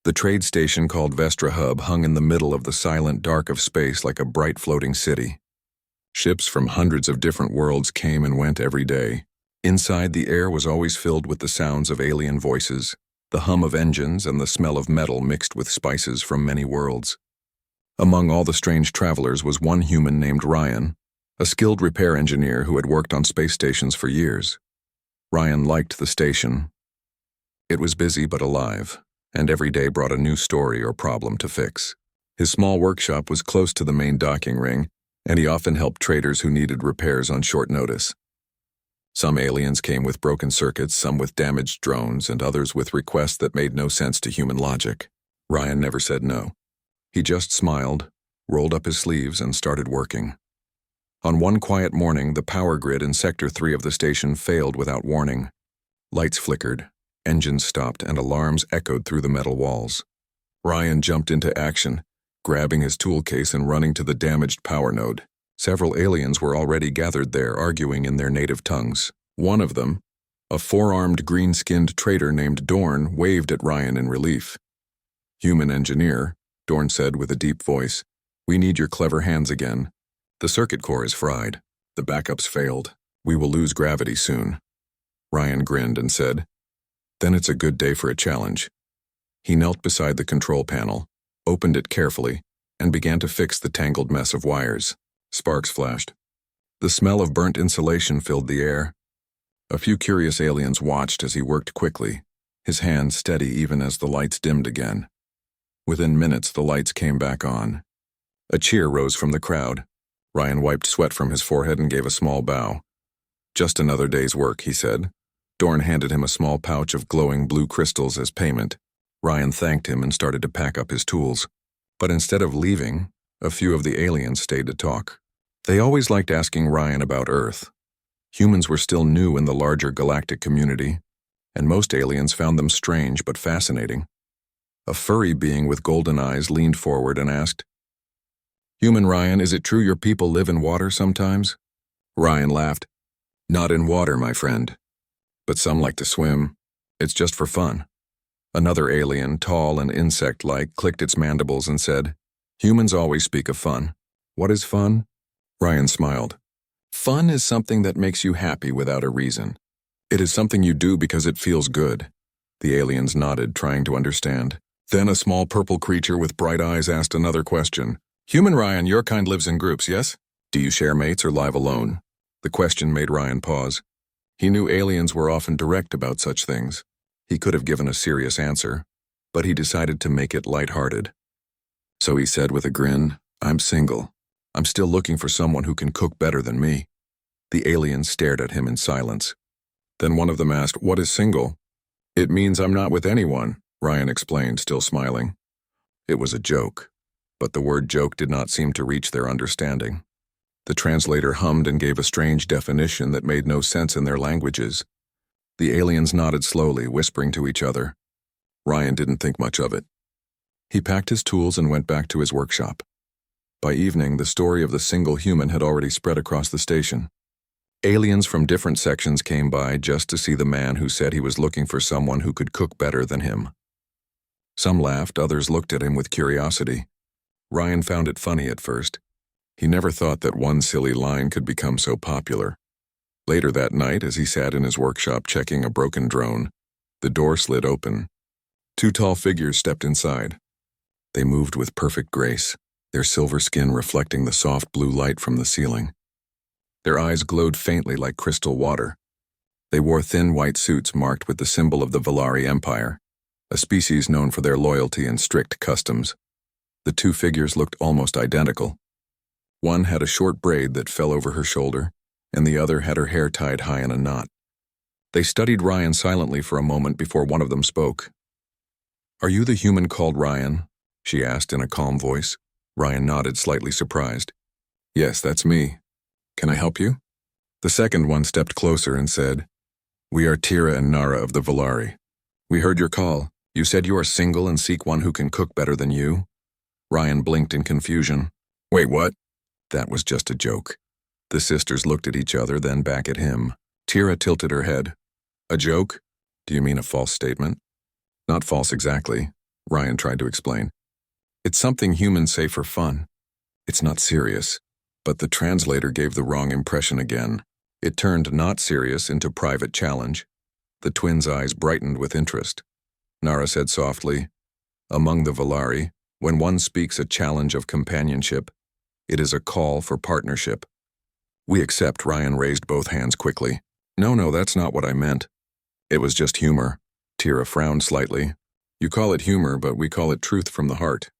The trade station called Vestra Hub hung in the middle of the silent dark of space like a bright floating city. Ships from hundreds of different worlds came and went every day. Inside, the air was always filled with the sounds of alien voices, the hum of engines, and the smell of metal mixed with spices from many worlds. Among all the strange travelers was one human named Ryan, a skilled repair engineer who had worked on space stations for years. Ryan liked the station. It was busy but alive, and every day brought a new story or problem to fix. His small workshop was close to the main docking ring, and he often helped traders who needed repairs on short notice. Some aliens came with broken circuits, some with damaged drones, and others with requests that made no sense to human logic. Ryan never said no. He just smiled, rolled up his sleeves, and started working. On one quiet morning, the power grid in Sector 3 of the station failed without warning. Lights flickered, engines stopped, and alarms echoed through the metal walls. Ryan jumped into action, grabbing his tool case and running to the damaged power node. Several aliens were already gathered there, arguing in their native tongues. One of them, a four-armed green-skinned trader named Dorn, waved at Ryan in relief. "Human engineer," Dorn said with a deep voice, "we need your clever hands again. The circuit core is fried. The backups failed. We will lose gravity soon." Ryan grinned and said, "Then it's a good day for a challenge." He knelt beside the control panel, opened it carefully, and began to fix the tangled mess of wires. Sparks flashed. The smell of burnt insulation filled the air. A few curious aliens watched as he worked quickly, his hands steady even as the lights dimmed again. Within minutes, the lights came back on. A cheer rose from the crowd. Ryan wiped sweat from his forehead and gave a small bow. "Just another day's work," he said. Dorn handed him a small pouch of glowing blue crystals as payment. Ryan thanked him and started to pack up his tools. But instead of leaving, a few of the aliens stayed to talk. They always liked asking Ryan about Earth. Humans were still new in the larger galactic community, and most aliens found them strange but fascinating. A furry being with golden eyes leaned forward and asked, "Human Ryan, is it true your people live in water sometimes?" Ryan laughed. "Not in water, my friend. But some like to swim. It's just for fun." Another alien, tall and insect-like, clicked its mandibles and said, "Humans always speak of fun. What is fun?" Ryan smiled. "Fun is something that makes you happy without a reason. It is something you do because it feels good." The aliens nodded, trying to understand. Then a small purple creature with bright eyes asked another question. "Human Ryan, your kind lives in groups, yes? Do you share mates or live alone?" The question made Ryan pause. He knew aliens were often direct about such things. He could have given a serious answer, but he decided to make it lighthearted. So he said with a grin, "I'm single. I'm still looking for someone who can cook better than me." The aliens stared at him in silence. Then one of them asked, "What is single?" "It means I'm not with anyone," Ryan explained, still smiling. It was a joke, but the word joke did not seem to reach their understanding. The translator hummed and gave a strange definition that made no sense in their languages. The aliens nodded slowly, whispering to each other. Ryan didn't think much of it. He packed his tools and went back to his workshop. By evening, the story of the single human had already spread across the station. Aliens from different sections came by just to see the man who said he was looking for someone who could cook better than him. Some laughed, others looked at him with curiosity. Ryan found it funny at first. He never thought that one silly line could become so popular. Later that night, as he sat in his workshop checking a broken drone, the door slid open. Two tall figures stepped inside. They moved with perfect grace, their silver skin reflecting the soft blue light from the ceiling. Their eyes glowed faintly like crystal water. They wore thin white suits marked with the symbol of the Valari Empire, a species known for their loyalty and strict customs. The two figures looked almost identical. One had a short braid that fell over her shoulder, and the other had her hair tied high in a knot. They studied Ryan silently for a moment before one of them spoke. "Are you the human called Ryan?" she asked in a calm voice. Ryan nodded, slightly surprised. "Yes, that's me. Can I help you?" The second one stepped closer and said, "We are Tira and Nara of the Valari. We heard your call. You said you are single and seek one who can cook better than you." Ryan blinked in confusion. "Wait, what?" That was just a joke. The sisters looked at each other, then back at him. Tira tilted her head. "A joke? Do you mean a false statement?" "Not false exactly. Ryan tried to explain. It's something humans say for fun. It's not serious. But the translator gave the wrong impression again. It turned not serious into private challenge. The twins' eyes brightened with interest. Nara said softly, "Among the Valari, when one speaks a challenge of companionship, it is a call for partnership." "We accept," Ryan raised both hands quickly. No, that's not what I meant. It was just humor." Tira frowned slightly. "You call it humor, but we call it truth from the heart.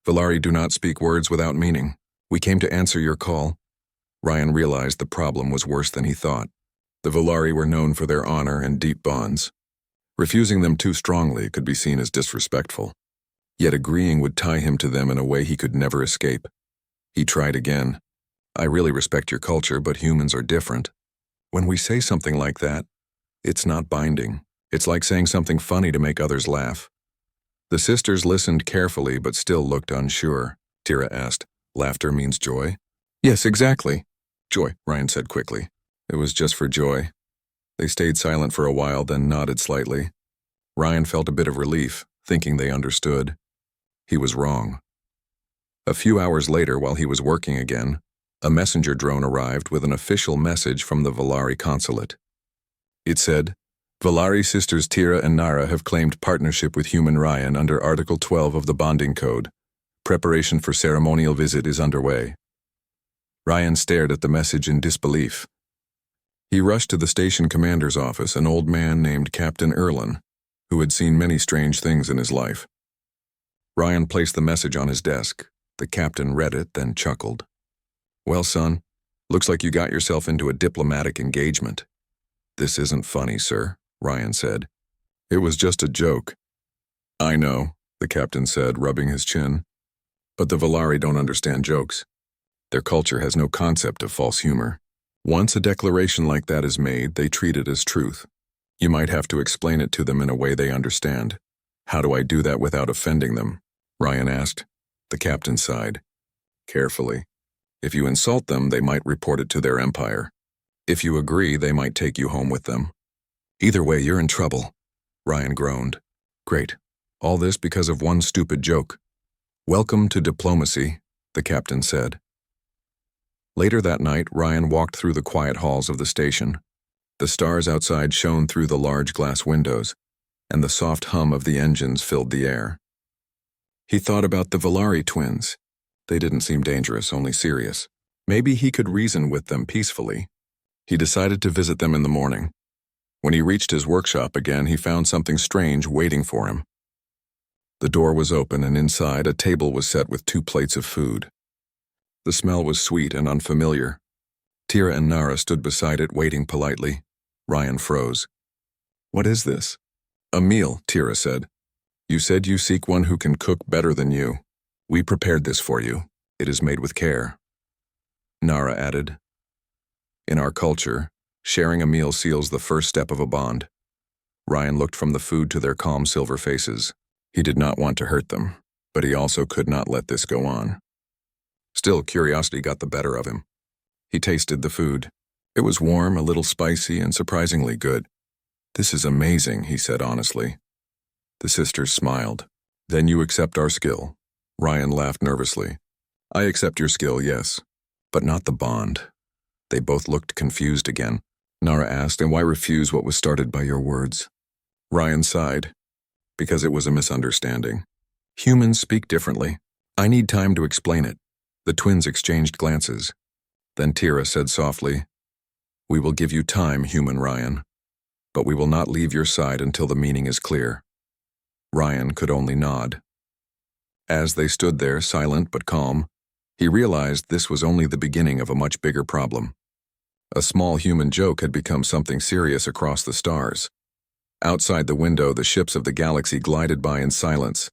Valari do not speak words without meaning. We came to answer your call." Ryan realized the problem was worse than he thought. The Valari were known for their honor and deep bonds. Refusing them too strongly could be seen as disrespectful. Yet agreeing would tie him to them in a way he could never escape. He tried again. "I really respect your culture, but humans are different. When we say something like that, it's not binding. It's like saying something funny to make others laugh." The sisters listened carefully but still looked unsure. Tira asked, "Laughter means joy?" "Yes, exactly." "Joy," Ryan said quickly. It was just for joy. They stayed silent for a while, then nodded slightly. Ryan felt a bit of relief, thinking they understood. He was wrong. A few hours later, while he was working again, a messenger drone arrived with an official message from the Valari consulate. It said, "Valari sisters Tira and Nara have claimed partnership with human Ryan under Article 12 of the Bonding Code. Preparation for ceremonial visit is underway." Ryan stared at the message in disbelief. He rushed to the station commander's office, an old man named Captain Erlin, who had seen many strange things in his life. Ryan placed the message on his desk. The captain read it, then chuckled. "Well, son, looks like you got yourself into a diplomatic engagement." "This isn't funny, sir," Ryan said. "It was just a joke." "I know," the captain said, rubbing his chin. "But the Valari don't understand jokes. Their culture has no concept of false humor. Once a declaration like that is made, they treat it as truth. You might have to explain it to them in a way they understand." "How do I do that without offending them?" Ryan asked. The captain sighed. "Carefully. If you insult them, they might report it to their empire. If you agree, they might take you home with them." "Either way, you're in trouble," Ryan groaned. "Great. All this because of one stupid joke." "Welcome to diplomacy," the captain said. Later that night, Ryan walked through the quiet halls of the station. The stars outside shone through the large glass windows, and the soft hum of the engines filled the air. He thought about the Valari twins. They didn't seem dangerous, only serious. Maybe he could reason with them peacefully. He decided to visit them in the morning. When he reached his workshop again, he found something strange waiting for him. The door was open, and inside, a table was set with 2 plates of food. The smell was sweet and unfamiliar. Tira and Nara stood beside it, waiting politely. Ryan froze. "What is this?" "A meal," Tira said. "You said you seek one who can cook better than you. We prepared this for you. It is made with care." Nara added, "In our culture, sharing a meal seals the first step of a bond." Ryan looked from the food to their calm silver faces. He did not want to hurt them, but he also could not let this go on. Still, curiosity got the better of him. He tasted the food. It was warm, a little spicy, and surprisingly good. "This is amazing," he said honestly. The sisters smiled. "Then you accept our skill." Ryan laughed nervously. "I accept your skill, yes, but not the bond." They both looked confused again. Nara asked, "And why refuse what was started by your words?" Ryan sighed. "Because it was a misunderstanding. Humans speak differently. I need time to explain it." The twins exchanged glances. Then Tira said softly, "We will give you time, human Ryan, but we will not leave your side until the meaning is clear." Ryan could only nod. As they stood there, silent but calm, he realized this was only the beginning of a much bigger problem. A small human joke had become something serious across the stars. Outside the window, the ships of the galaxy glided by in silence.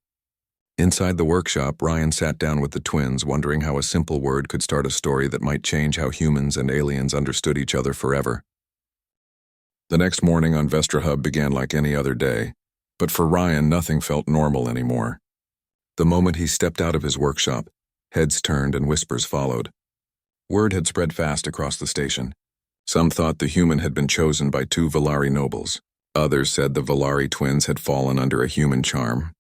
Inside the workshop, Ryan sat down with the twins, wondering how a simple word could start a story that might change how humans and aliens understood each other forever. The next morning on Vestra Hub began like any other day, but for Ryan, nothing felt normal anymore. The moment he stepped out of his workshop, heads turned and whispers followed. Word had spread fast across the station. Some thought the human had been chosen by 2 Valari nobles. Others said the Valari twins had fallen under a human charm.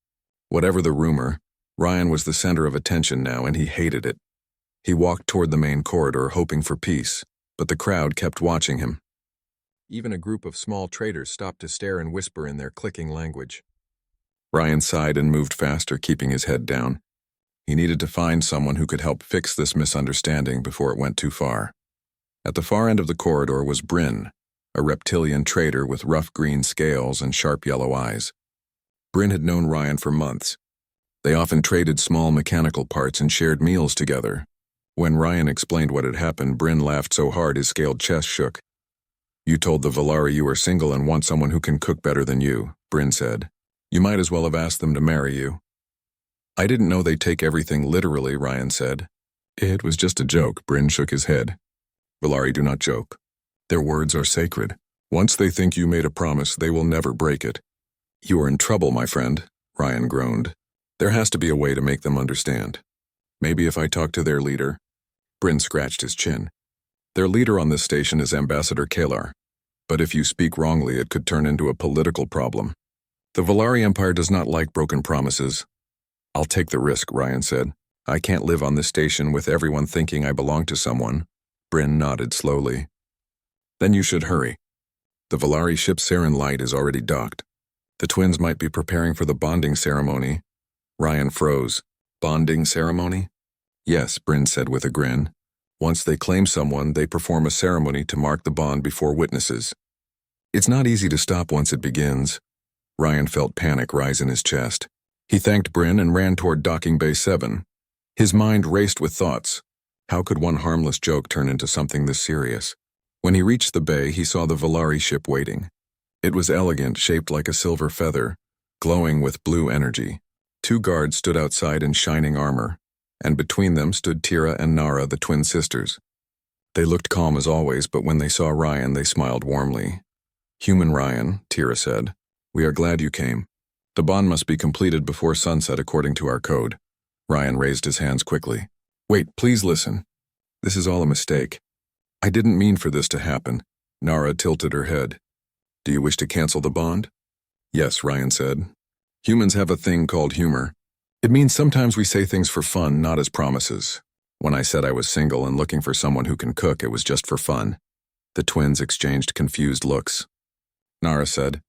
Whatever the rumor, Ryan was the center of attention now, and he hated it. He walked toward the main corridor, hoping for peace, but the crowd kept watching him. Even a group of small traders stopped to stare and whisper in their clicking language. Ryan sighed and moved faster, keeping his head down. He needed to find someone who could help fix this misunderstanding before it went too far. At the far end of the corridor was Bryn, a reptilian trader with rough green scales and sharp yellow eyes. Bryn had known Ryan for months. They often traded small mechanical parts and shared meals together. When Ryan explained what had happened, Bryn laughed so hard his scaled chest shook. "You told the Valari you were single and want someone who can cook better than you," Bryn said. "You might as well have asked them to marry you." "I didn't know they take everything literally," Ryan said. "It was just a joke," Bryn shook his head. "Valari do not joke. Their words are sacred. Once they think you made a promise, they will never break it." "You are in trouble, my friend," Ryan groaned. "There has to be a way to make them understand. Maybe if I talk to their leader." Bryn scratched his chin. "Their leader on this station is Ambassador Kalar. But if you speak wrongly, it could turn into a political problem. The Valari Empire does not like broken promises." "I'll take the risk," Ryan said. "I can't live on this station with everyone thinking I belong to someone." Bryn nodded slowly. "Then you should hurry. The Valari ship Saren Light is already docked. The twins might be preparing for the bonding ceremony." Ryan froze. "Bonding ceremony?" "Yes," Bryn said with a grin. "Once they claim someone, they perform a ceremony to mark the bond before witnesses. It's not easy to stop once it begins." Ryan felt panic rise in his chest. He thanked Bryn and ran toward docking bay 7. His mind raced with thoughts. How could one harmless joke turn into something this serious? When he reached the bay, he saw the Valari ship waiting. It was elegant, shaped like a silver feather, glowing with blue energy. 2 guards stood outside in shining armor, and between them stood Tira and Nara, the twin sisters. They looked calm as always, but when they saw Ryan, they smiled warmly. "Human Ryan," Tira said, "we are glad you came. The bond must be completed before sunset according to our code." Ryan raised his hands quickly. "Wait, please listen. This is all a mistake. I didn't mean for this to happen." Nara tilted her head. "Do you wish to cancel the bond?" "Yes," Ryan said. "Humans have a thing called humor. It means sometimes we say things for fun, not as promises. When I said I was single and looking for someone who can cook, it was just for fun." The twins exchanged confused looks. Nara said,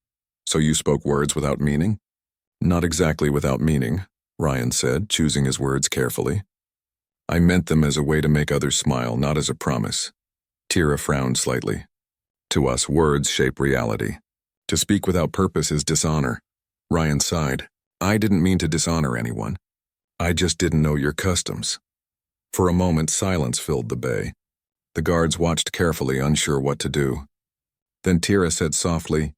"So you spoke words without meaning?" "Not exactly without meaning," Ryan said, choosing his words carefully. "I meant them as a way to make others smile, not as a promise." Tira frowned slightly. "To us, words shape reality. To speak without purpose is dishonor." Ryan sighed. "I didn't mean to dishonor anyone. I just didn't know your customs." For a moment, silence filled the bay. The guards watched carefully, unsure what to do. Then Tira said softly,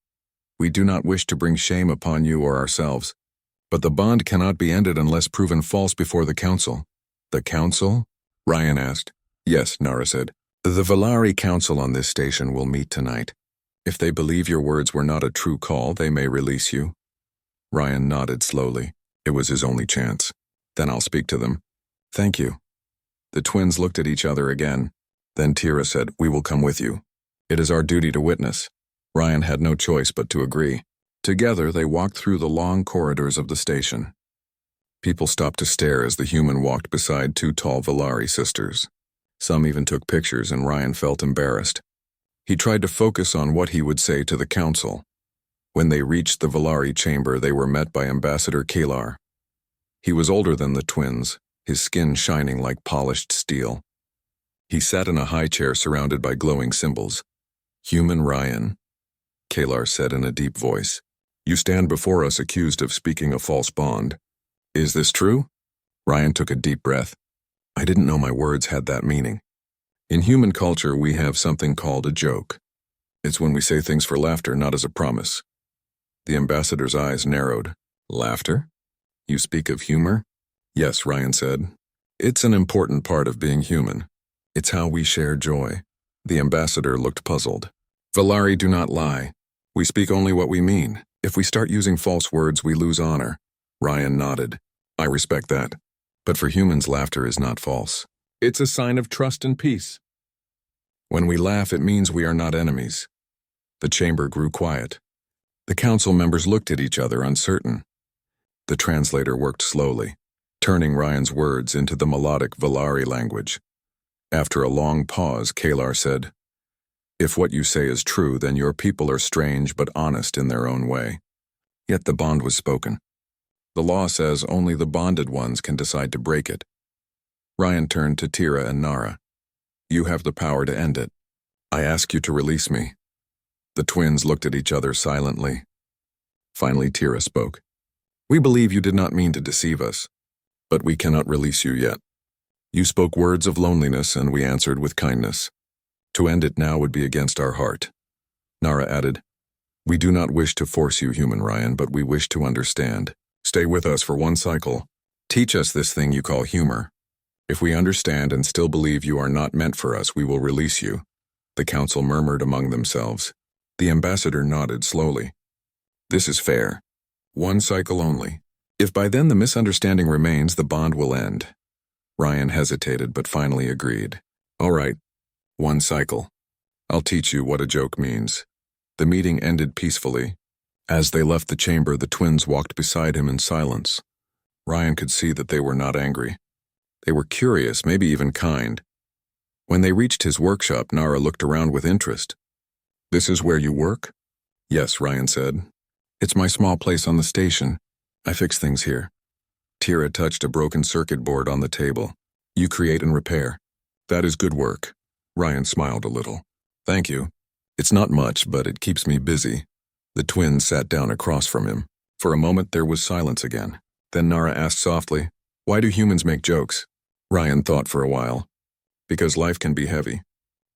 "We do not wish to bring shame upon you or ourselves, but the bond cannot be ended unless proven false before the council." "The council?" Ryan asked. "Yes," Nara said. "The Valari Council on this station will meet tonight. If they believe your words were not a true call, they may release you." Ryan nodded slowly. It was his only chance. "Then I'll speak to them." "Thank you." The twins looked at each other again. Then Tira said, "We will come with you. It is our duty to witness." Ryan had no choice but to agree. Together, they walked through the long corridors of the station. People stopped to stare as the human walked beside 2 tall Valari sisters. Some even took pictures, and Ryan felt embarrassed. He tried to focus on what he would say to the council. When they reached the Valari chamber, they were met by Ambassador Kalar. He was older than the twins, his skin shining like polished steel. He sat in a high chair surrounded by glowing symbols. "Human Ryan," Kalar said in a deep voice, "you stand before us accused of speaking a false bond. Is this true?" Ryan took a deep breath. "I didn't know my words had that meaning. In human culture, we have something called a joke. It's when we say things for laughter, not as a promise." The ambassador's eyes narrowed. "Laughter? You speak of humor?" "Yes," Ryan said. "It's an important part of being human. It's how we share joy." The ambassador looked puzzled. "Valari do not lie. We speak only what we mean. If we start using false words, we lose honor." Ryan nodded. "I respect that. But for humans, laughter is not false. It's a sign of trust and peace. When we laugh, it means we are not enemies." The chamber grew quiet. The council members looked at each other, uncertain. The translator worked slowly, turning Ryan's words into the melodic Valari language. After a long pause, Kalar said, "If what you say is true, then your people are strange but honest in their own way." Yet the bond was spoken. The law says only the bonded ones can decide to break it. Ryan turned to Tira and Nara. "You have the power to end it. I ask you to release me." The twins looked at each other silently. Finally, Tira spoke. "We believe you did not mean to deceive us, but we cannot release you yet. You spoke words of loneliness, and we answered with kindness. To end it now would be against our heart." Nara added, "We do not wish to force you, human Ryan, but we wish to understand. Stay with us for one cycle. Teach us this thing you call humor. If we understand and still believe you are not meant for us, we will release you." The council murmured among themselves. The ambassador nodded slowly. "This is fair. One cycle only. If by then the misunderstanding remains, the bond will end." Ryan hesitated but finally agreed. "All right, one cycle. I'll teach you what a joke means." The meeting ended peacefully. As they left the chamber, the twins walked beside him in silence. Ryan could see that they were not angry. They were curious, maybe even kind. When they reached his workshop, Nara looked around with interest. "This is where you work?" "Yes," Ryan said. "It's my small place on the station. I fix things here." Tira touched a broken circuit board on the table. "You create and repair." "That is good work." Ryan smiled a little. "Thank you. It's not much, but it keeps me busy." The twins sat down across from him. For a moment there was silence again. Then Nara asked softly, "Why do humans make jokes?" Ryan thought for a while. "Because life can be heavy.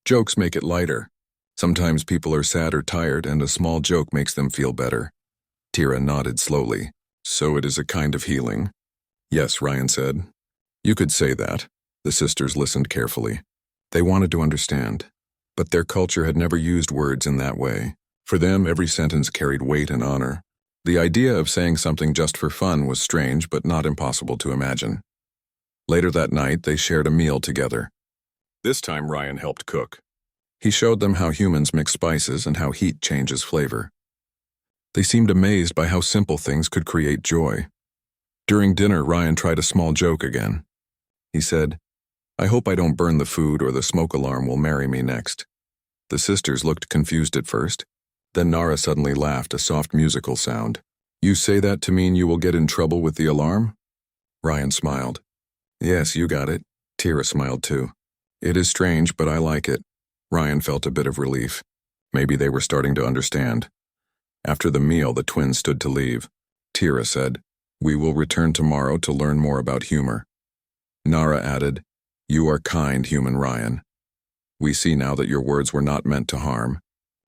Jokes make it lighter. Sometimes people are sad or tired, and a small joke makes them feel better." Tira nodded slowly. "So it is a kind of healing?" "Yes," Ryan said. "You could say that." The sisters listened carefully. They wanted to understand, but their culture had never used words in that way. For them, every sentence carried weight and honor. The idea of saying something just for fun was strange but not impossible to imagine. Later that night, they shared a meal together. This time Ryan helped cook. He showed them how humans mix spices and how heat changes flavor. They seemed amazed by how simple things could create joy. During dinner, Ryan tried a small joke again. He said, "I hope I don't burn the food or the smoke alarm will marry me next." The sisters looked confused at first. Then Nara suddenly laughed, a soft musical sound. "You say that to mean you will get in trouble with the alarm?" Ryan smiled. "Yes, you got it." Tira smiled too. "It is strange, but I like it." Ryan felt a bit of relief. Maybe they were starting to understand. After the meal, the twins stood to leave. Tira said, "We will return tomorrow to learn more about humor." Nara added, "You are kind, human Ryan. We see now that your words were not meant to harm.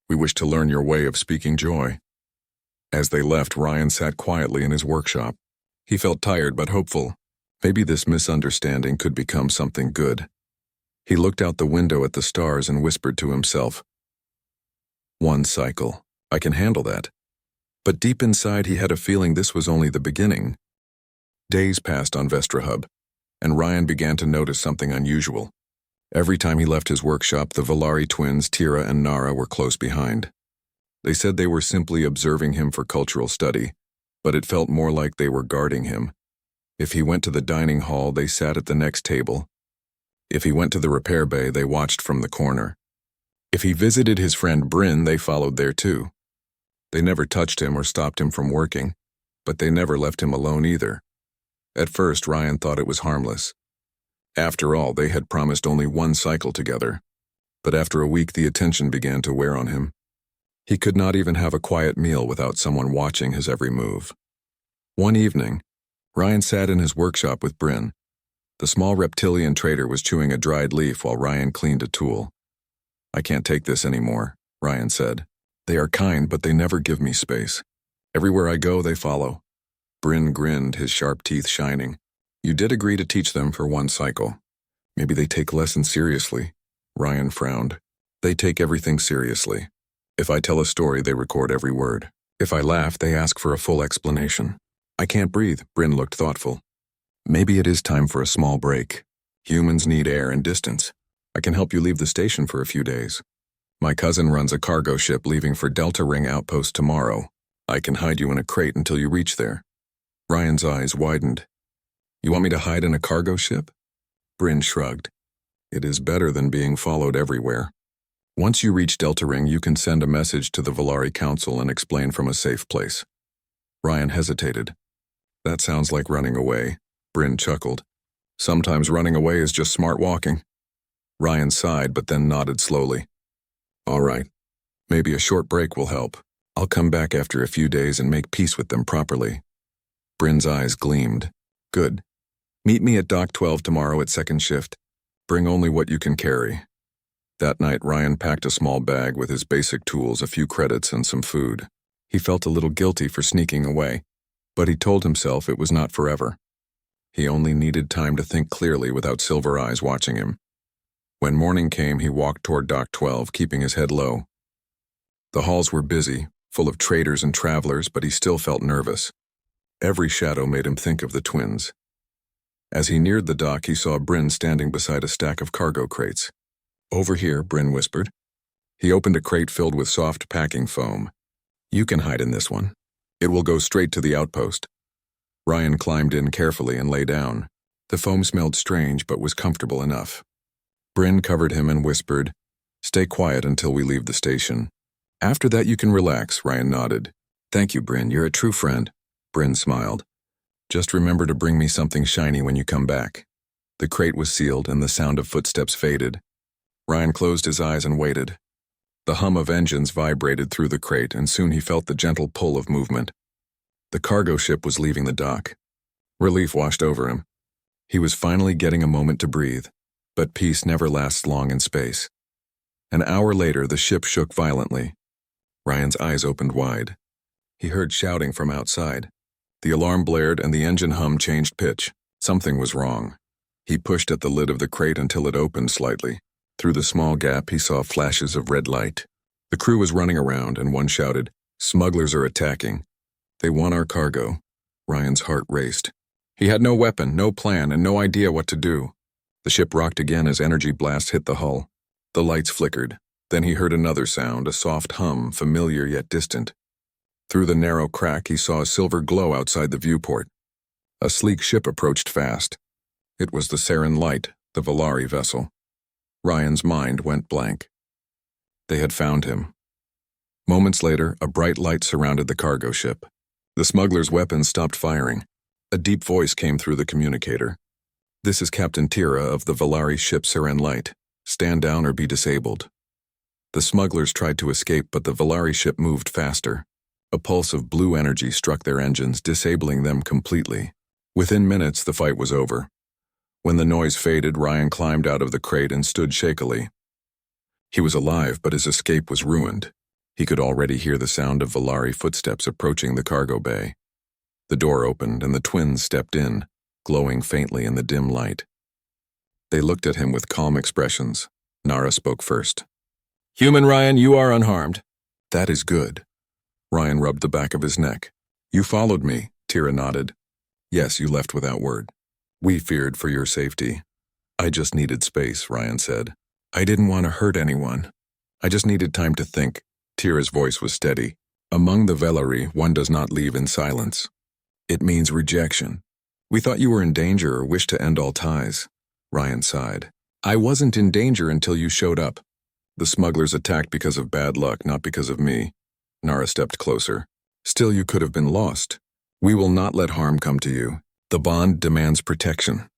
We wish to learn your way of speaking joy." As they left, Ryan sat quietly in his workshop. He felt tired but hopeful. Maybe this misunderstanding could become something good. He looked out the window at the stars and whispered to himself, "One cycle. I can handle that." But deep inside, he had a feeling this was only the beginning. Days passed on Vestrahub, and Ryan began to notice something unusual. Every time he left his workshop, the Valari twins, Tira and Nara, were close behind. They said they were simply observing him for cultural study, but it felt more like they were guarding him. If he went to the dining hall, they sat at the next table. If he went to the repair bay, they watched from the corner. If he visited his friend Bryn, they followed there too. They never touched him or stopped him from working, but they never left him alone either. At first, Ryan thought it was harmless. After all, they had promised only one cycle together. But after a week, the attention began to wear on him. He could not even have a quiet meal without someone watching his every move. One evening, Ryan sat in his workshop with Bryn. The small reptilian trader was chewing a dried leaf while Ryan cleaned a tool. "I can't take this anymore," Ryan said. "They are kind, but they never give me space. Everywhere I go, they follow." Bryn grinned, his sharp teeth shining. "You did agree to teach them for one cycle. Maybe they take lessons seriously." Ryan frowned. "They take everything seriously. If I tell a story, they record every word. If I laugh, they ask for a full explanation." "I can't breathe." Bryn looked thoughtful. "Maybe it is time for a small break. Humans need air and distance. I can help you leave the station for a few days. My cousin runs a cargo ship leaving for Delta Ring Outpost tomorrow. I can hide you in a crate until you reach there." Ryan's eyes widened. You want me to hide in a cargo ship? Bryn shrugged. It is better than being followed everywhere. Once you reach Delta Ring, you can send a message to the Valari Council and explain from a safe place. Ryan hesitated. That sounds like running away. Bryn chuckled. Sometimes running away is just smart walking. Ryan sighed but then nodded slowly. All right. Maybe a short break will help. I'll come back after a few days and make peace with them properly. Bryn's eyes gleamed. Good. Meet me at Dock 12 tomorrow at second shift. Bring only what you can carry. That night, Ryan packed a small bag with his basic tools, a few credits, and some food. He felt a little guilty for sneaking away, but he told himself it was not forever. He only needed time to think clearly without Silver Eyes watching him. When morning came, he walked toward Dock 12, keeping his head low. The halls were busy, full of traders and travelers, but he still felt nervous. Every shadow made him think of the twins. As he neared the dock, he saw Bryn standing beside a stack of cargo crates. Over here, Bryn whispered. He opened a crate filled with soft packing foam. You can hide in this one. It will go straight to the outpost. Ryan climbed in carefully and lay down. The foam smelled strange but was comfortable enough. Bryn covered him and whispered, Stay quiet until we leave the station. After that you can relax, Ryan nodded. Thank you, Bryn, you're a true friend. Bryn smiled. Just remember to bring me something shiny when you come back. The crate was sealed and the sound of footsteps faded. Ryan closed his eyes and waited. The hum of engines vibrated through the crate and soon he felt the gentle pull of movement. The cargo ship was leaving the dock. Relief washed over him. He was finally getting a moment to breathe, but peace never lasts long in space. An hour later, the ship shook violently. Ryan's eyes opened wide. He heard shouting from outside. The alarm blared and the engine hum changed pitch. Something was wrong. He pushed at the lid of the crate until it opened slightly. Through the small gap, he saw flashes of red light. The crew was running around and one shouted, Smugglers are attacking. They want our cargo. Ryan's heart raced. He had no weapon, no plan, and no idea what to do. The ship rocked again as energy blasts hit the hull. The lights flickered. Then he heard another sound, a soft hum, familiar yet distant. Through the narrow crack, he saw a silver glow outside the viewport. A sleek ship approached fast. It was the Saren Light, the Valari vessel. Ryan's mind went blank. They had found him. Moments later, a bright light surrounded the cargo ship. The smuggler's weapons stopped firing. A deep voice came through the communicator. This is Captain Tira of the Valari ship Saren Light. Stand down or be disabled. The smugglers tried to escape, but the Valari ship moved faster. A pulse of blue energy struck their engines, disabling them completely. Within minutes, the fight was over. When the noise faded, Ryan climbed out of the crate and stood shakily. He was alive, but his escape was ruined. He could already hear the sound of Valari footsteps approaching the cargo bay. The door opened and the twins stepped in, glowing faintly in the dim light. They looked at him with calm expressions. Nara spoke first. Human Ryan, you are unharmed. That is good. Ryan rubbed the back of his neck. You followed me, Tira nodded. Yes, you left without word. We feared for your safety. I just needed space, Ryan said. I didn't want to hurt anyone. I just needed time to think. Tira's voice was steady. Among the Valari, one does not leave in silence. It means rejection. We thought you were in danger or wished to end all ties. Ryan sighed. I wasn't in danger until you showed up. The smugglers attacked because of bad luck, not because of me. Nara stepped closer. Still, you could have been lost. We will not let harm come to you. The bond demands protection.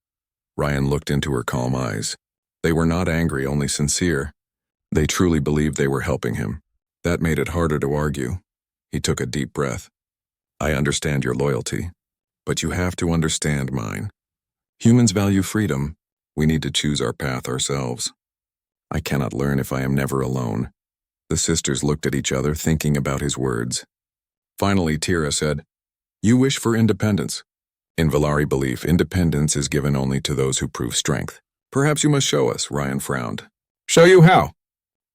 Ryan looked into her calm eyes. They were not angry, only sincere. They truly believed they were helping him. That made it harder to argue. He took a deep breath. I understand your loyalty, but you have to understand mine. Humans value freedom. We need to choose our path ourselves. I cannot learn if I am never alone. The sisters looked at each other, thinking about his words. Finally, Tira said, You wish for independence. In Valari belief, independence is given only to those who prove strength. Perhaps you must show us, Ryan frowned. Show you how?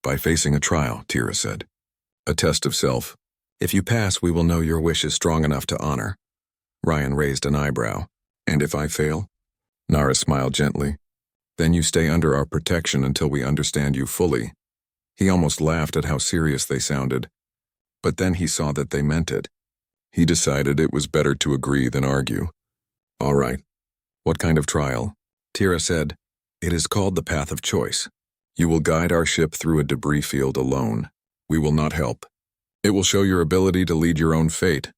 By facing a trial, Tira said. A test of self. If you pass, we will know your wish is strong enough to honor. Ryan raised an eyebrow. And if I fail? Nara smiled gently. Then you stay under our protection until we understand you fully. He almost laughed at how serious they sounded. But then he saw that they meant it. He decided it was better to agree than argue. All right. What kind of trial? Tira said, It is called the Path of Choice. You will guide our ship through a debris field alone. We will not help. It will show your ability to lead your own fate.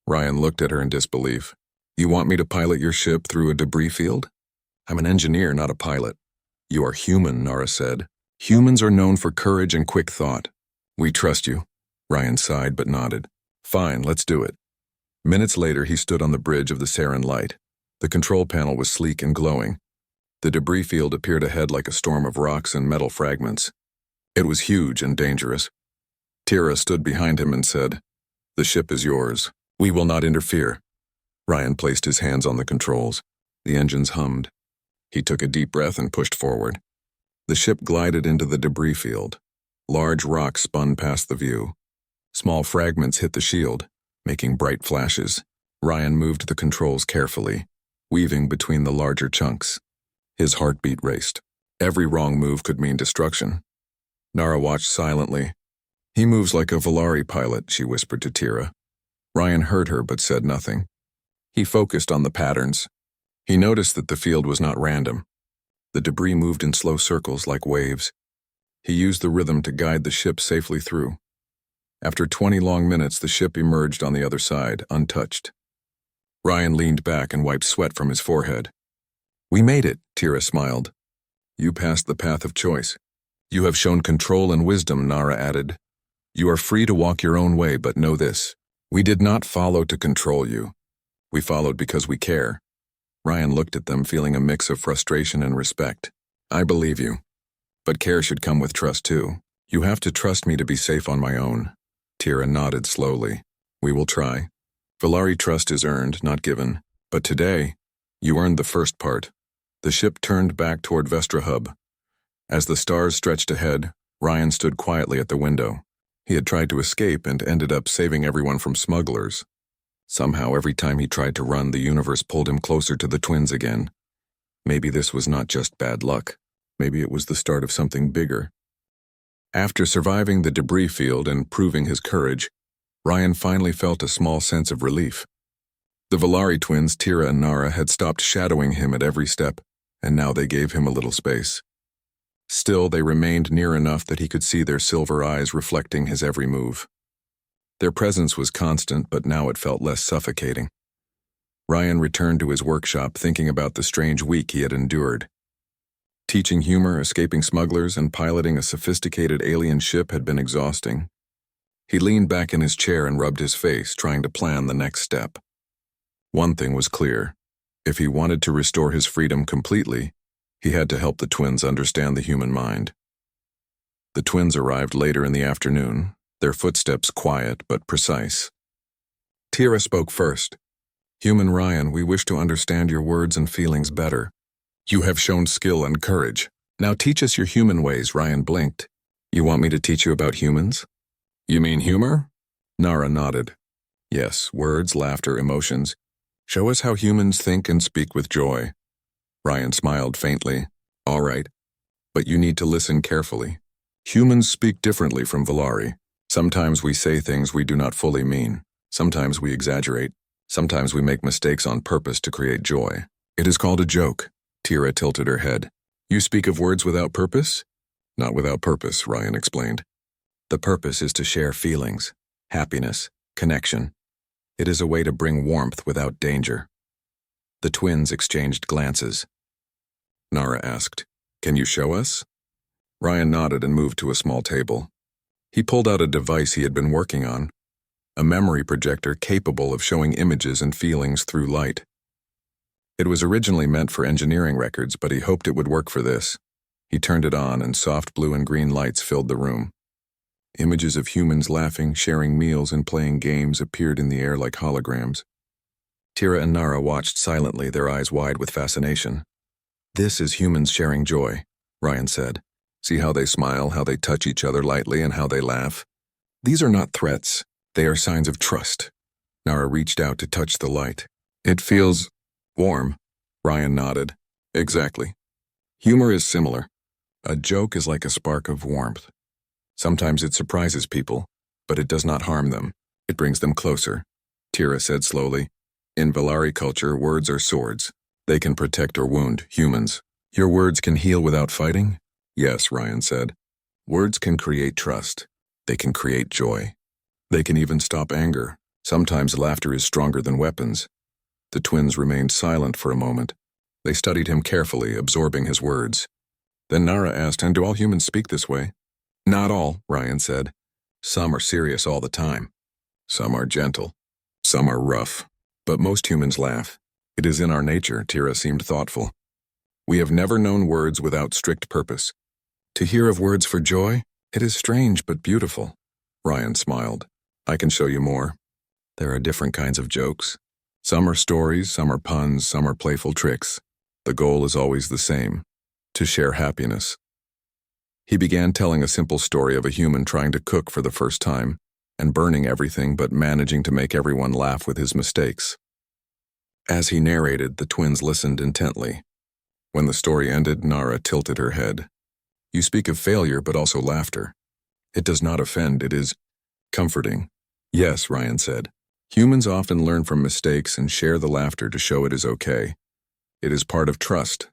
Ryan looked at her in disbelief. You want me to pilot your ship through a debris field? I'm an engineer, not a pilot. You are human, Nara said. Humans are known for courage and quick thought. We trust you. Ryan sighed but nodded. Fine, let's do it. Minutes later, he stood on the bridge of the Sarin Light. The control panel was sleek and glowing. The debris field appeared ahead like a storm of rocks and metal fragments. It was huge and dangerous. Tira stood behind him and said, The ship is yours. We will not interfere. Ryan placed his hands on the controls. The engines hummed. He took a deep breath and pushed forward. The ship glided into the debris field. Large rocks spun past the view. Small fragments hit the shield, making bright flashes. Ryan moved the controls carefully, weaving between the larger chunks. His heartbeat raced. Every wrong move could mean destruction. Nara watched silently. He moves like a Volari pilot, she whispered to Tira. Ryan heard her but said nothing. He focused on the patterns. He noticed that the field was not random. The debris moved in slow circles like waves. He used the rhythm to guide the ship safely through. After 20 long minutes, the ship emerged on the other side, untouched. Ryan leaned back and wiped sweat from his forehead. We made it, Tira smiled. You passed the path of choice. You have shown control and wisdom, Nara added. You are free to walk your own way, but know this. We did not follow to control you. We followed because we care. Ryan looked at them, feeling a mix of frustration and respect. I believe you. But care should come with trust, too. You have to trust me to be safe on my own. Tira nodded slowly. We will try. Volari trust is earned, not given. But today, you earned the first part. The ship turned back toward Vestra Hub. As the stars stretched ahead, Ryan stood quietly at the window. He had tried to escape and ended up saving everyone from smugglers. Somehow, every time he tried to run, the universe pulled him closer to the twins again. Maybe this was not just bad luck. Maybe it was the start of something bigger. After surviving the debris field and proving his courage, Ryan finally felt a small sense of relief. The Volari twins, Tira and Nara, had stopped shadowing him at every step, and now they gave him a little space. Still, they remained near enough that he could see their silver eyes reflecting his every move. Their presence was constant, but now it felt less suffocating. Ryan returned to his workshop thinking about the strange week he had endured. Teaching humor, escaping smugglers, and piloting a sophisticated alien ship had been exhausting. He leaned back in his chair and rubbed his face, trying to plan the next step. One thing was clear. If he wanted to restore his freedom completely, he had to help the twins understand the human mind. The twins arrived later in the afternoon, their footsteps quiet but precise. Tira spoke first. Human Ryan, we wish to understand your words and feelings better. You have shown skill and courage. Now teach us your human ways, Ryan blinked. You want me to teach you about humans? You mean humor? Nara nodded. Yes, words, laughter, emotions. Show us how humans think and speak with joy. Ryan smiled faintly. All right, but you need to listen carefully. Humans speak differently from Volari. Sometimes we say things we do not fully mean. Sometimes we exaggerate. Sometimes we make mistakes on purpose to create joy. It is called a joke. Tira tilted her head. You speak of words without purpose? Not without purpose, Ryan explained. The purpose is to share feelings, happiness, connection. It is a way to bring warmth without danger. The twins exchanged glances. Nara asked, Can you show us? Ryan nodded and moved to a small table. He pulled out a device he had been working on, a memory projector capable of showing images and feelings through light. It was originally meant for engineering records, but he hoped it would work for this. He turned it on, and soft blue and green lights filled the room. Images of humans laughing, sharing meals, and playing games appeared in the air like holograms. Tira and Nara watched silently, their eyes wide with fascination. This is humans sharing joy, Ryan said. See how they smile, how they touch each other lightly, and how they laugh? These are not threats. They are signs of trust. Nara reached out to touch the light. It feels warm, Ryan nodded. Exactly. Humor is similar. A joke is like a spark of warmth. Sometimes it surprises people, but it does not harm them. It brings them closer. Tira said slowly. In Valari culture, words are swords. They can protect or wound humans. Your words can heal without fighting? Yes, Ryan said. Words can create trust. They can create joy. They can even stop anger. Sometimes laughter is stronger than weapons. The twins remained silent for a moment. They studied him carefully, absorbing his words. Then Nara asked, and do all humans speak this way? Not all, Ryan said. Some are serious all the time. Some are gentle. Some are rough. But most humans laugh. It is in our nature, Tira seemed thoughtful. We have never known words without strict purpose. To hear of words for joy, it is strange but beautiful. Ryan smiled. I can show you more. There are different kinds of jokes. Some are stories, some are puns, some are playful tricks. The goal is always the same, to share happiness. He began telling a simple story of a human trying to cook for the first time, and burning everything but managing to make everyone laugh with his mistakes. As he narrated, the twins listened intently. When the story ended, Nara tilted her head. You speak of failure but also laughter. It does not offend, it is comforting. Yes, Ryan said. Humans often learn from mistakes and share the laughter to show it is okay. It is part of trust.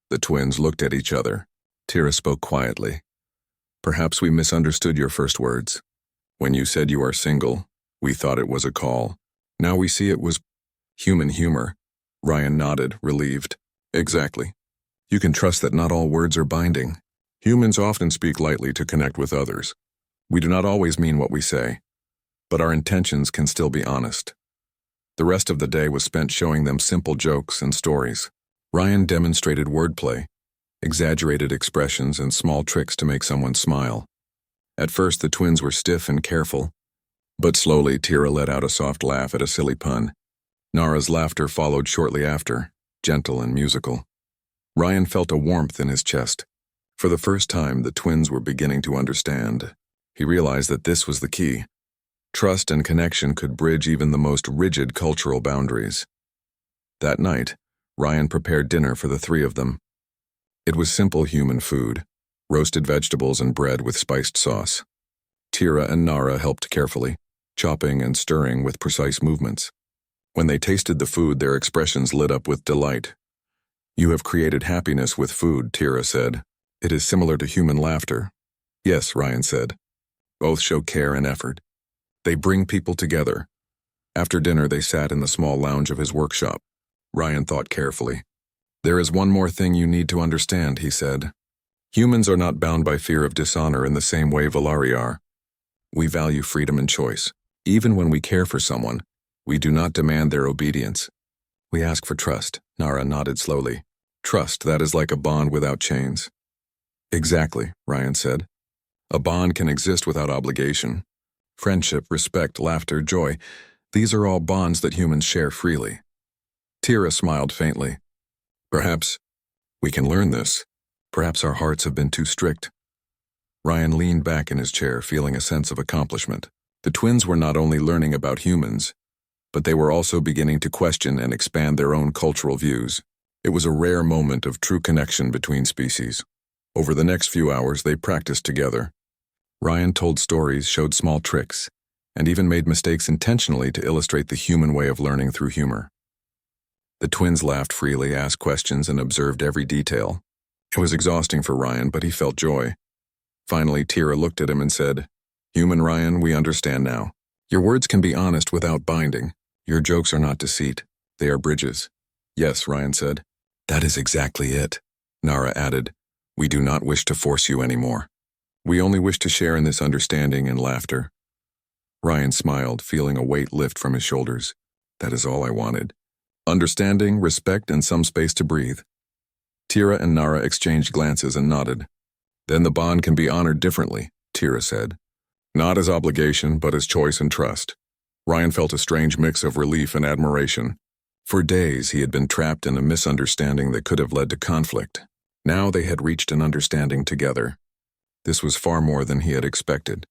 The twins looked at each other. Tira spoke quietly. Perhaps we misunderstood your first words. When you said you are single, we thought it was a call. Now we see it was human humor. Ryan nodded, relieved. Exactly. You can trust that not all words are binding. Humans often speak lightly to connect with others. We do not always mean what we say, but our intentions can still be honest. The rest of the day was spent showing them simple jokes and stories. Ryan demonstrated wordplay, exaggerated expressions, and small tricks to make someone smile. At first, the twins were stiff and careful, but slowly Tira let out a soft laugh at a silly pun. Nara's laughter followed shortly after, gentle and musical. Ryan felt a warmth in his chest. For the first time, the twins were beginning to understand. He realized that this was the key. Trust and connection could bridge even the most rigid cultural boundaries. That night, Ryan prepared dinner for the three of them. It was simple human food, roasted vegetables and bread with spiced sauce. Tira and Nara helped carefully, chopping and stirring with precise movements. When they tasted the food, their expressions lit up with delight. You have created happiness with food, Tira said. It is similar to human laughter. Yes, Ryan said. Both show care and effort. They bring people together. After dinner, they sat in the small lounge of his workshop. Ryan thought carefully. There is one more thing you need to understand, he said. Humans are not bound by fear of dishonor in the same way Valari are. We value freedom and choice. Even when we care for someone, we do not demand their obedience. We ask for trust, Nara nodded slowly. Trust that is like a bond without chains. Exactly, Ryan said. A bond can exist without obligation. Friendship, respect, laughter, joy, these are all bonds that humans share freely. Tira smiled faintly. Perhaps we can learn this. Perhaps our hearts have been too strict. Ryan leaned back in his chair, feeling a sense of accomplishment. The twins were not only learning about humans, but they were also beginning to question and expand their own cultural views. It was a rare moment of true connection between species. Over the next few hours, they practiced together. Ryan told stories, showed small tricks, and even made mistakes intentionally to illustrate the human way of learning through humor. The twins laughed freely, asked questions, and observed every detail. It was exhausting for Ryan, but he felt joy. Finally, Tira looked at him and said, Human Ryan, we understand now. Your words can be honest without binding. Your jokes are not deceit. They are bridges. Yes, Ryan said. That is exactly it. Nara added, We do not wish to force you anymore. We only wish to share in this understanding and laughter. Ryan smiled, feeling a weight lift from his shoulders. That is all I wanted. Understanding, respect, and some space to breathe. Tira and Nara exchanged glances and nodded. Then the bond can be honored differently, Tira said. Not as obligation, but as choice and trust. Ryan felt a strange mix of relief and admiration. For days, he had been trapped in a misunderstanding that could have led to conflict. Now they had reached an understanding together. This was far more than he had expected.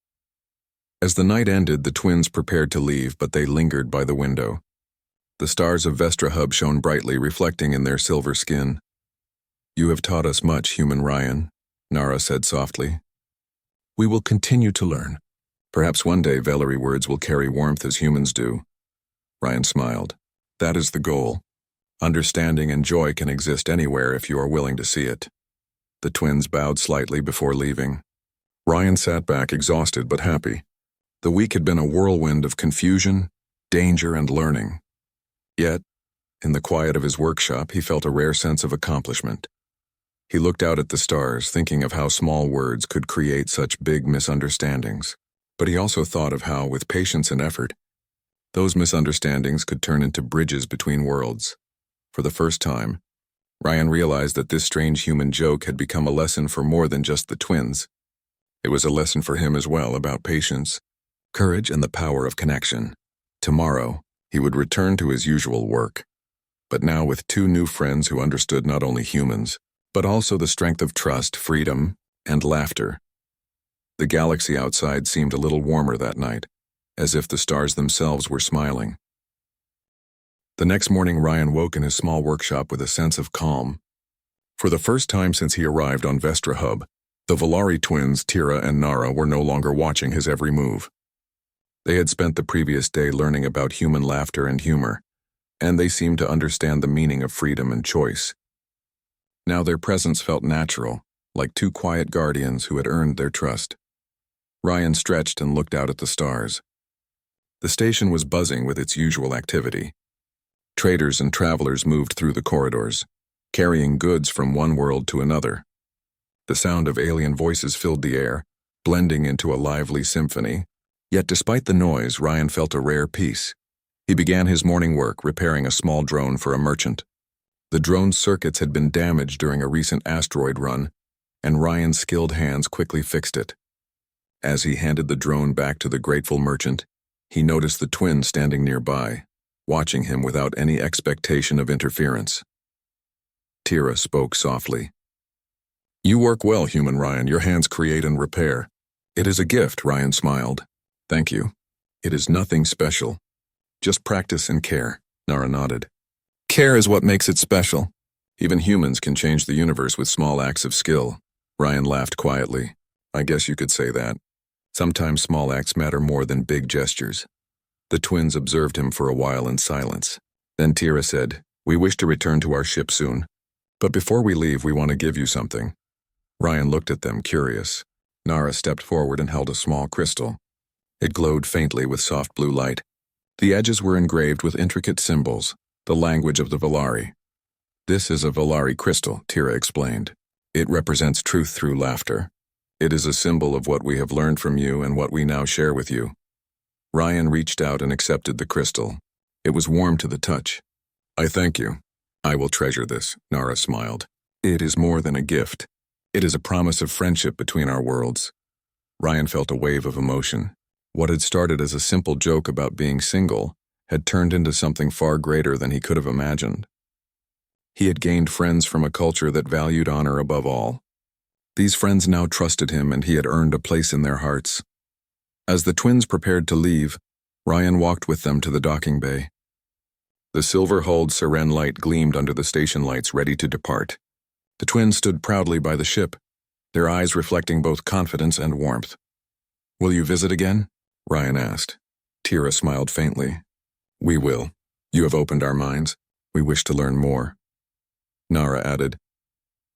As the night ended, the twins prepared to leave, but they lingered by the window. The stars of Vestra Hub shone brightly, reflecting in their silver skin. You have taught us much, human Ryan, Nara said softly. We will continue to learn. Perhaps one day Valerie words will carry warmth as humans do. Ryan smiled. That is the goal. Understanding and joy can exist anywhere if you are willing to see it. The twins bowed slightly before leaving. Ryan sat back exhausted but happy. The week had been a whirlwind of confusion, danger, and learning. Yet, in the quiet of his workshop, he felt a rare sense of accomplishment. He looked out at the stars, thinking of how small words could create such big misunderstandings. But he also thought of how, with patience and effort, those misunderstandings could turn into bridges between worlds. For the first time, Ryan realized that this strange human joke had become a lesson for more than just the twins. It was a lesson for him as well about patience, courage, and the power of connection. Tomorrow, he would return to his usual work, but now with two new friends who understood not only humans, but also the strength of trust, freedom, and laughter. The galaxy outside seemed a little warmer that night, as if the stars themselves were smiling. The next morning, Ryan woke in his small workshop with a sense of calm. For the first time since he arrived on Vestra Hub, the Volari twins, Tira and Nara, were no longer watching his every move. They had spent the previous day learning about human laughter and humor, and they seemed to understand the meaning of freedom and choice. Now their presence felt natural, like two quiet guardians who had earned their trust. Ryan stretched and looked out at the stars. The station was buzzing with its usual activity. Traders and travelers moved through the corridors, carrying goods from one world to another. The sound of alien voices filled the air, blending into a lively symphony. Yet despite the noise, Ryan felt a rare peace. He began his morning work repairing a small drone for a merchant. The drone's circuits had been damaged during a recent asteroid run, and Ryan's skilled hands quickly fixed it. As he handed the drone back to the grateful merchant, he noticed the twins standing nearby, watching him without any expectation of interference. Tira spoke softly. "You work well, human Ryan. Your hands create and repair." "It is a gift," Ryan smiled. "Thank you. It is nothing special. Just practice and care," Nara nodded. "Care is what makes it special. Even humans can change the universe with small acts of skill." Ryan laughed quietly. "I guess you could say that. Sometimes small acts matter more than big gestures." The twins observed him for a while in silence. Then Tira said, "We wish to return to our ship soon. But before we leave, we want to give you something." Ryan looked at them, curious. Nara stepped forward and held a small crystal. It glowed faintly with soft blue light. The edges were engraved with intricate symbols, the language of the Volari. "This is a Volari crystal," Tira explained. "It represents truth through laughter. It is a symbol of what we have learned from you and what we now share with you." Ryan reached out and accepted the crystal. It was warm to the touch. "I thank you. I will treasure this," Nara smiled. "It is more than a gift. It is a promise of friendship between our worlds." Ryan felt a wave of emotion. What had started as a simple joke about being single had turned into something far greater than he could have imagined. He had gained friends from a culture that valued honor above all. These friends now trusted him, and he had earned a place in their hearts. As the twins prepared to leave, Ryan walked with them to the docking bay. The silver-hulled Siren light gleamed under the station lights, ready to depart. The twins stood proudly by the ship, their eyes reflecting both confidence and warmth. "Will you visit again?" Ryan asked. Tira smiled faintly. "We will. You have opened our minds. We wish to learn more." Nara added,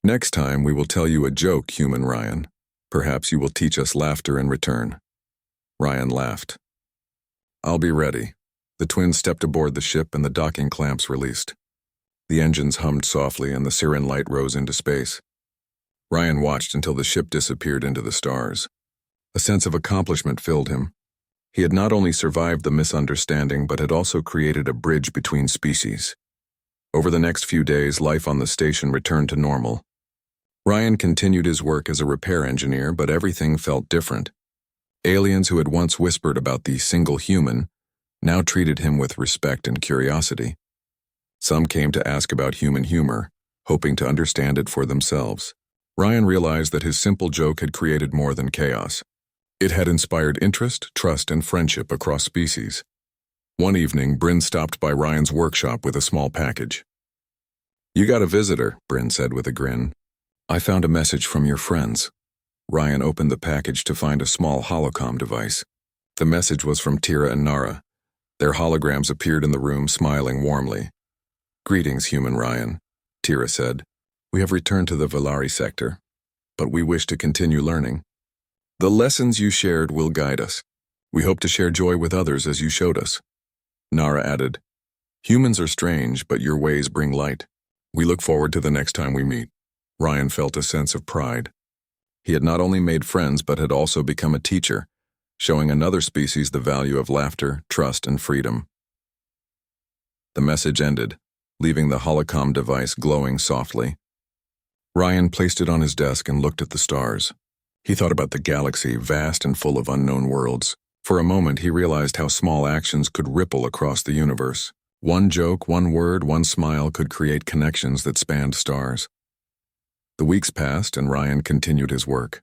"Next time we will tell you a joke, human Ryan. Perhaps you will teach us laughter in return." Ryan laughed. "I'll be ready." The twins stepped aboard the ship and the docking clamps released. The engines hummed softly and the Siren light rose into space. Ryan watched until the ship disappeared into the stars. A sense of accomplishment filled him. He had not only survived the misunderstanding but had also created a bridge between species. Over the next few days, life on the station returned to normal. Ryan continued his work as a repair engineer, but everything felt different. Aliens who had once whispered about the single human now treated him with respect and curiosity. Some came to ask about human humor, hoping to understand it for themselves. Ryan realized that his simple joke had created more than chaos. It had inspired interest, trust, and friendship across species. One evening, Bryn stopped by Ryan's workshop with a small package. "You got a visitor," Bryn said with a grin. "I found a message from your friends." Ryan opened the package to find a small holocom device. The message was from Tira and Nara. Their holograms appeared in the room, smiling warmly. "Greetings, human Ryan," Tira said. "We have returned to the Valari sector, but we wish to continue learning. The lessons you shared will guide us. We hope to share joy with others as you showed us." Nara added, "Humans are strange, but your ways bring light. We look forward to the next time we meet." Ryan felt a sense of pride. He had not only made friends, but had also become a teacher, showing another species the value of laughter, trust, and freedom. The message ended, leaving the holocom device glowing softly. Ryan placed it on his desk and looked at the stars. He thought about the galaxy, vast and full of unknown worlds. For a moment, he realized how small actions could ripple across the universe. One joke, one word, one smile could create connections that spanned stars. The weeks passed, and Ryan continued his work.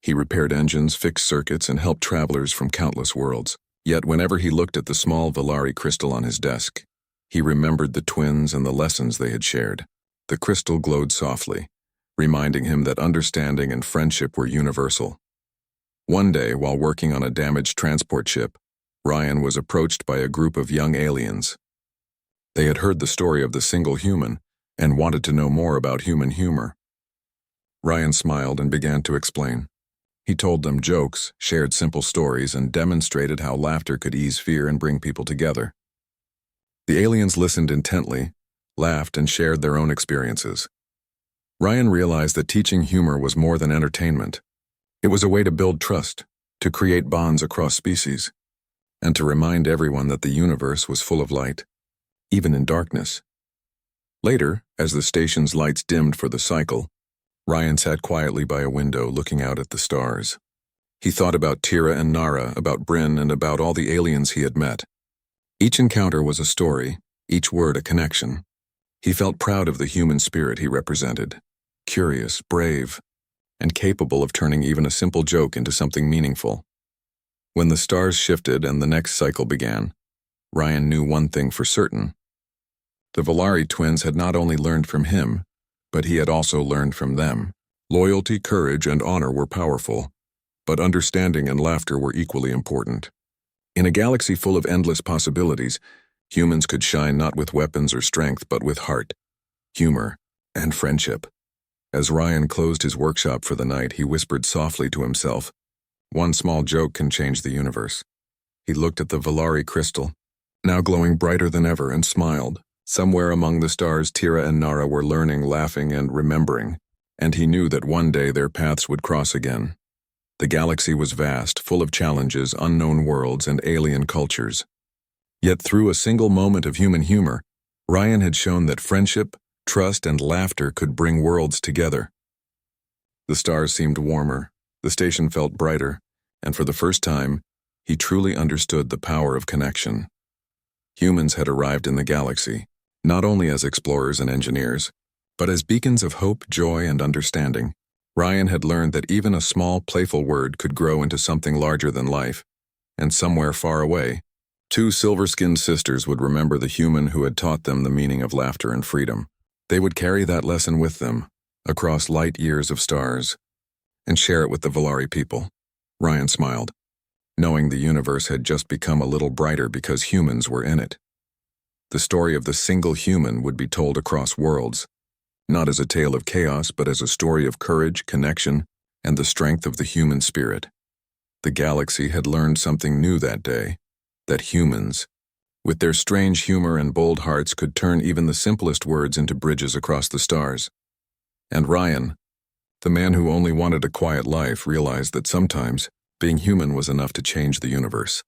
He repaired engines, fixed circuits, and helped travelers from countless worlds. Yet whenever he looked at the small Valari crystal on his desk, he remembered the twins and the lessons they had shared. The crystal glowed softly, reminding him that understanding and friendship were universal. One day, while working on a damaged transport ship, Ryan was approached by a group of young aliens. They had heard the story of the single human and wanted to know more about human humor. Ryan smiled and began to explain. He told them jokes, shared simple stories, and demonstrated how laughter could ease fear and bring people together. The aliens listened intently, laughed, and shared their own experiences. Ryan realized that teaching humor was more than entertainment. It was a way to build trust, to create bonds across species, and to remind everyone that the universe was full of light, even in darkness. Later, as the station's lights dimmed for the cycle, Ryan sat quietly by a window looking out at the stars. He thought about Tira and Nara, about Bryn, and about all the aliens he had met. Each encounter was a story, each word a connection. He felt proud of the human spirit he represented, curious, brave, and capable of turning even a simple joke into something meaningful. When the stars shifted and the next cycle began, Ryan knew one thing for certain. The Valari twins had not only learned from him, but he had also learned from them. Loyalty, courage, and honor were powerful, but understanding and laughter were equally important. In a galaxy full of endless possibilities, humans could shine not with weapons or strength, but with heart, humor, and friendship. As Ryan closed his workshop for the night, he whispered softly to himself, "One small joke can change the universe." He looked at the Valari crystal, now glowing brighter than ever, and smiled. Somewhere among the stars, Tira and Nara were learning, laughing, and remembering, and he knew that one day their paths would cross again. The galaxy was vast, full of challenges, unknown worlds, and alien cultures. Yet through a single moment of human humor, Ryan had shown that friendship, trust, and laughter could bring worlds together. The stars seemed warmer, the station felt brighter, and for the first time, he truly understood the power of connection. Humans had arrived in the galaxy, not only as explorers and engineers, but as beacons of hope, joy, and understanding. Ryan had learned that even a small, playful word could grow into something larger than life, and somewhere far away, two silver-skinned sisters would remember the human who had taught them the meaning of laughter and freedom. They would carry that lesson with them, across light years of stars, and share it with the Valari people. Ryan smiled, knowing the universe had just become a little brighter because humans were in it. The story of the single human would be told across worlds, not as a tale of chaos, but as a story of courage, connection, and the strength of the human spirit. The galaxy had learned something new that day, that humans, with their strange humor and bold hearts, could turn even the simplest words into bridges across the stars. And Ryan, the man who only wanted a quiet life, realized that sometimes being human was enough to change the universe.